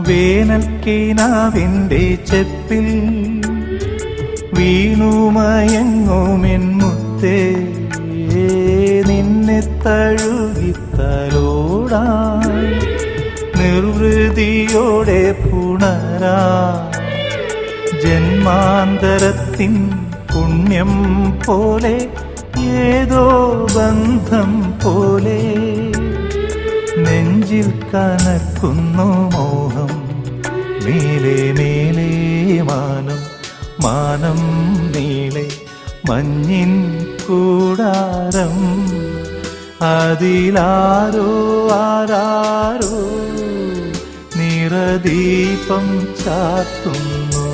വേനൽക്കിനാവിൻ്റെ ചെപ്പിൽ വീണുമയങ്ങുമെൻ മുത്തേ, നിന്നെ തഴുകിത്തലോടാൻ നിർവൃതിയോടെ പുണരാ ജന്മാന്തരത്തിൻ പുണ്യം പോലെ ഏതോ ബന്ധം പോലെ നെഞ്ചിൽ കനക്കുന്നു മോഹം. മേലെ മേലെ മാനം, മാനം നീളെ മഞ്ഞിൻ കൂടാരം, അതിലാരോ ആരാരോ നിറദീപം ചാർത്തുന്നു.